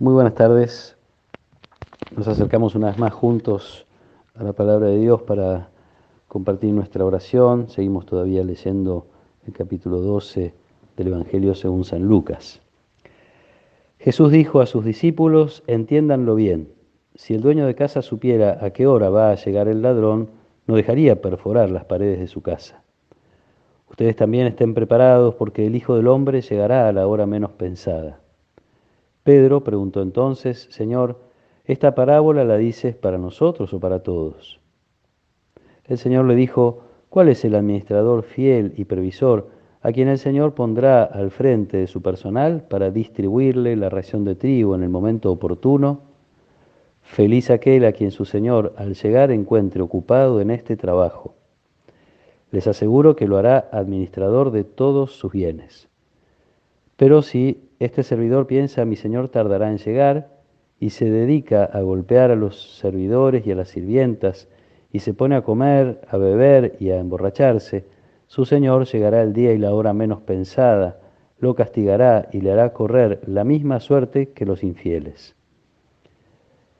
Muy buenas tardes. Nos acercamos una vez más juntos a la palabra de Dios para compartir nuestra oración. Seguimos todavía leyendo el capítulo 12 del Evangelio según San Lucas. Jesús dijo a sus discípulos: entiéndanlo bien. Si el dueño de casa supiera a qué hora va a llegar el ladrón, no dejaría perforar las paredes de su casa. Ustedes también estén preparados, porque el Hijo del Hombre llegará a la hora menos pensada. Pedro preguntó entonces: Señor, ¿esta parábola la dices para nosotros o para todos? El Señor le dijo: ¿cuál es el administrador fiel y previsor a quien el Señor pondrá al frente de su personal para distribuirle la ración de trigo en el momento oportuno? Feliz aquel a quien su Señor al llegar encuentre ocupado en este trabajo. Les aseguro que lo hará administrador de todos sus bienes. Pero si este servidor piensa: mi señor tardará en llegar, y se dedica a golpear a los servidores y a las sirvientas, y se pone a comer, a beber y a emborracharse, su señor llegará el día y la hora menos pensada, lo castigará y le hará correr la misma suerte que los infieles.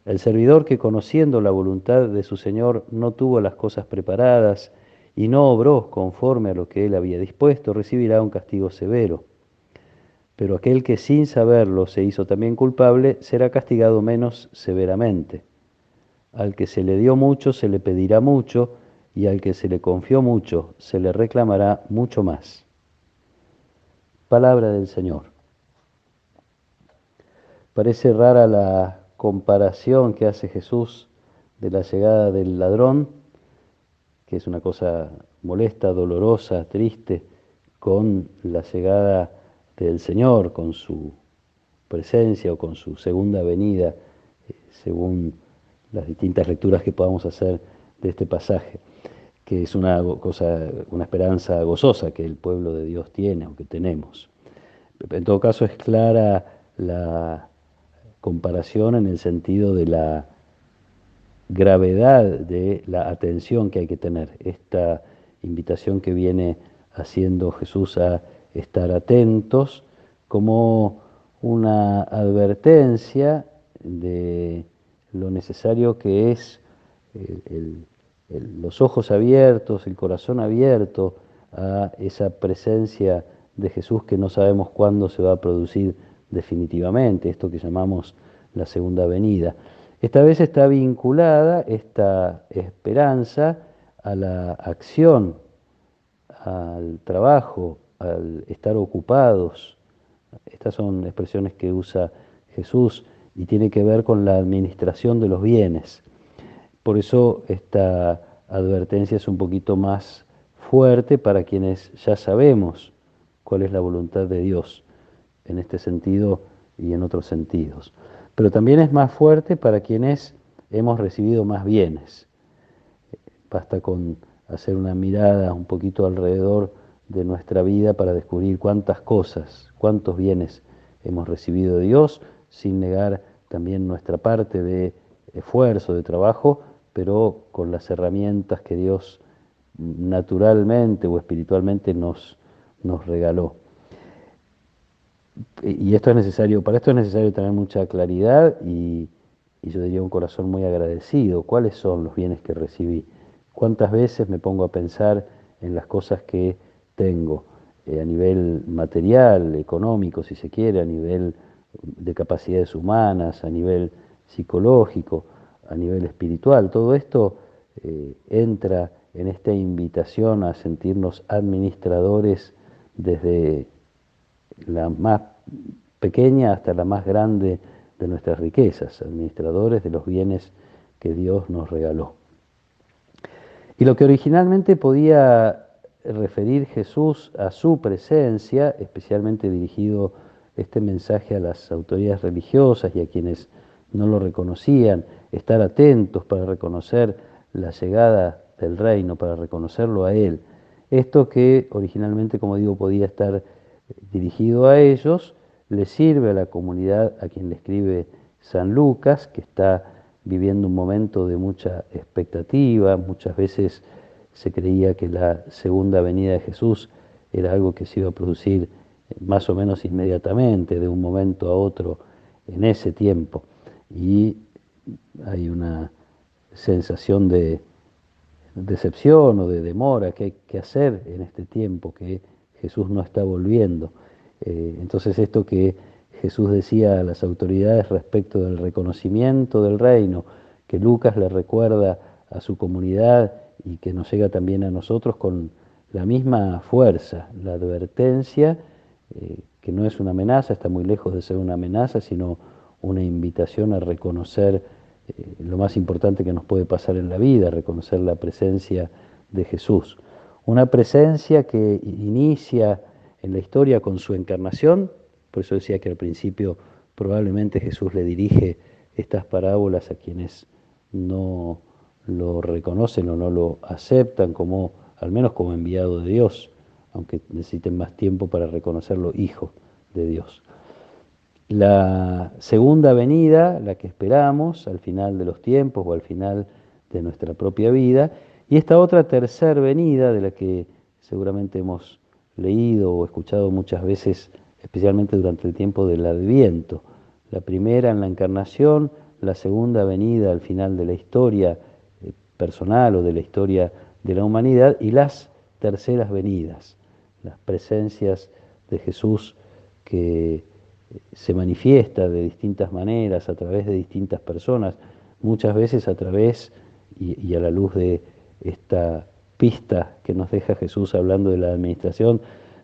El servidor que, conociendo la voluntad de su señor, no tuvo las cosas preparadas y no obró conforme a lo que él había dispuesto, recibirá un castigo severo. Pero aquel que sin saberlo se hizo también culpable será castigado menos severamente. Al que se le dio mucho se le pedirá mucho, y al que se le confió mucho se le reclamará mucho más. Palabra del Señor. Parece rara la comparación que hace Jesús de la llegada del ladrón, que es una cosa molesta, dolorosa, triste, con la llegada del Señor, con su presencia o con su segunda venida, según las distintas lecturas que podamos hacer de este pasaje, que es una cosa, una esperanza gozosa que el pueblo de Dios tiene o que tenemos. En todo caso, es clara la comparación en el sentido de la gravedad de la atención que hay que tener. Esta invitación que viene haciendo Jesús a estar atentos como una advertencia de lo necesario que es los ojos abiertos, el corazón abierto a esa presencia de Jesús que no sabemos cuándo se va a producir definitivamente, esto que llamamos la segunda venida. Esta vez está vinculada esta esperanza a la acción, al trabajo, al estar ocupados. Estas son expresiones que usa Jesús y tiene que ver con la administración de los bienes. Por eso esta advertencia es un poquito más fuerte para quienes ya sabemos cuál es la voluntad de Dios en este sentido y en otros sentidos. Pero también es más fuerte para quienes hemos recibido más bienes. Basta con hacer una mirada un poquito alrededor de nuestra vida para descubrir cuántas cosas, cuántos bienes hemos recibido de Dios, sin negar también nuestra parte de esfuerzo, de trabajo, pero con las herramientas que Dios naturalmente o espiritualmente nos regaló. Y esto es necesario, para esto es necesario tener mucha claridad y yo diría un corazón muy agradecido. ¿Cuáles son los bienes que recibí? ¿Cuántas veces me pongo a pensar en las cosas que tengo a nivel material, económico, si se quiere, a nivel de capacidades humanas, a nivel psicológico, a nivel espiritual? Todo esto entra en esta invitación a sentirnos administradores desde la más pequeña hasta la más grande de nuestras riquezas, administradores de los bienes que Dios nos regaló. Y lo que originalmente podía referir Jesús a su presencia, especialmente dirigido este mensaje a las autoridades religiosas y a quienes no lo reconocían, estar atentos para reconocer la llegada del reino, para reconocerlo a Él. Esto que originalmente, como digo, podía estar dirigido a ellos, le sirve a la comunidad a quien le escribe San Lucas, que está viviendo un momento de mucha expectativa. Muchas veces se creía que la segunda venida de Jesús era algo que se iba a producir más o menos inmediatamente, de un momento a otro en ese tiempo. Y hay una sensación de decepción o de demora que hay que hacer en este tiempo, que Jesús no está volviendo. Entonces esto que Jesús decía a las autoridades respecto del reconocimiento del reino, que Lucas le recuerda a su comunidad y que nos llega también a nosotros con la misma fuerza, la advertencia, que no es una amenaza, está muy lejos de ser una amenaza, sino una invitación a reconocer lo más importante que nos puede pasar en la vida, reconocer la presencia de Jesús. Una presencia que inicia en la historia con su encarnación, por eso decía que al principio probablemente Jesús le dirige estas parábolas a quienes no lo reconocen o no lo aceptan como, al menos como enviado de Dios, aunque necesiten más tiempo para reconocerlo hijo de Dios. La segunda venida, la que esperamos al final de los tiempos o al final de nuestra propia vida, y esta otra tercera venida de la que seguramente hemos leído o escuchado muchas veces, especialmente durante el tiempo del Adviento. La primera en la encarnación, la segunda venida al final de la historia personal o de la historia de la humanidad, y las terceras venidas, las presencias de Jesús que se manifiesta de distintas maneras, a través de distintas personas, muchas veces a través y a la luz de esta pista que nos deja Jesús hablando de la administración,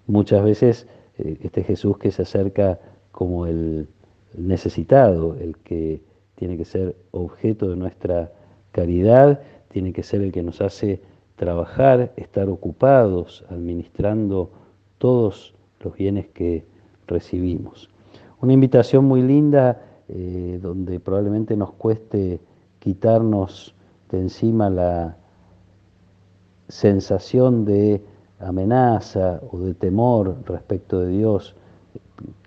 muchas veces este Jesús que se acerca como el necesitado, el que tiene que ser objeto de nuestra caridad, tiene que ser el que nos hace trabajar, estar ocupados, administrando todos los bienes que recibimos. Una invitación muy linda donde probablemente nos cueste quitarnos de encima la sensación de amenaza o de temor respecto de Dios,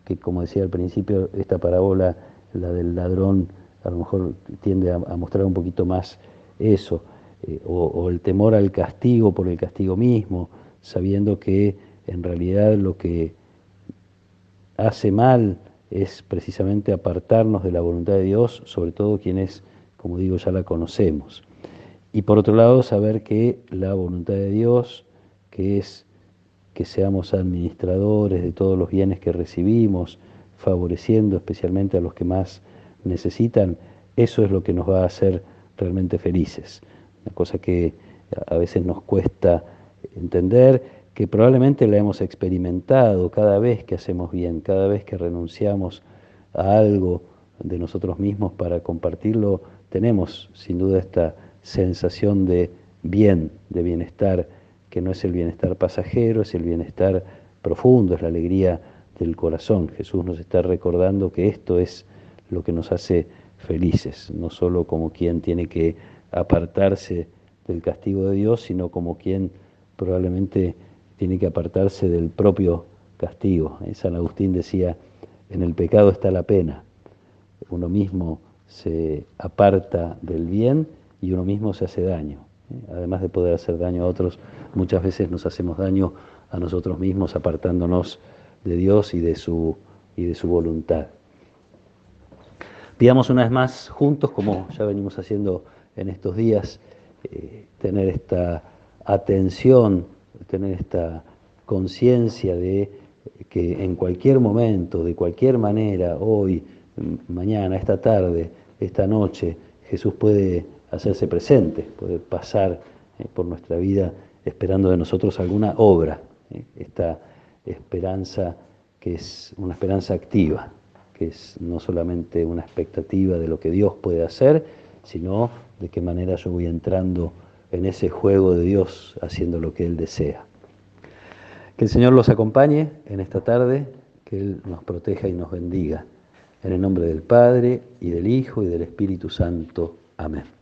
que como decía al principio, esta parábola, la del ladrón, a lo mejor tiende a mostrar un poquito más eso, o el temor al castigo por el castigo mismo, sabiendo que en realidad lo que hace mal es precisamente apartarnos de la voluntad de Dios, sobre todo quienes, como digo, ya la conocemos. Y por otro lado, saber que la voluntad de Dios, que es que seamos administradores de todos los bienes que recibimos, favoreciendo especialmente a los que más necesitan, eso es lo que nos va a hacer realmente felices. Una cosa que a veces nos cuesta entender, que probablemente la hemos experimentado cada vez que hacemos bien, cada vez que renunciamos a algo de nosotros mismos para compartirlo, tenemos sin duda esta sensación de bien, de bienestar, que no es el bienestar pasajero, es el bienestar profundo, es la alegría del corazón. Jesús nos está recordando que esto es lo que nos hace felices, no solo como quien tiene que apartarse del castigo de Dios, sino como quien probablemente tiene que apartarse del propio castigo. San Agustín decía, en el pecado está la pena. Uno mismo se aparta del bien y uno mismo se hace daño. Además de poder hacer daño a otros, muchas veces nos hacemos daño a nosotros mismos apartándonos de Dios y de su voluntad. Pidamos una vez más juntos, como ya venimos haciendo en estos días, tener esta atención, tener esta conciencia de que en cualquier momento, de cualquier manera, hoy, mañana, esta tarde, esta noche, Jesús puede hacerse presente, puede pasar por nuestra vida esperando de nosotros alguna obra. Esta esperanza que es una esperanza activa, que es no solamente una expectativa de lo que Dios puede hacer, sino de qué manera yo voy entrando en ese juego de Dios haciendo lo que Él desea. Que el Señor los acompañe en esta tarde, que Él nos proteja y nos bendiga. En el nombre del Padre, y del Hijo, y del Espíritu Santo. Amén.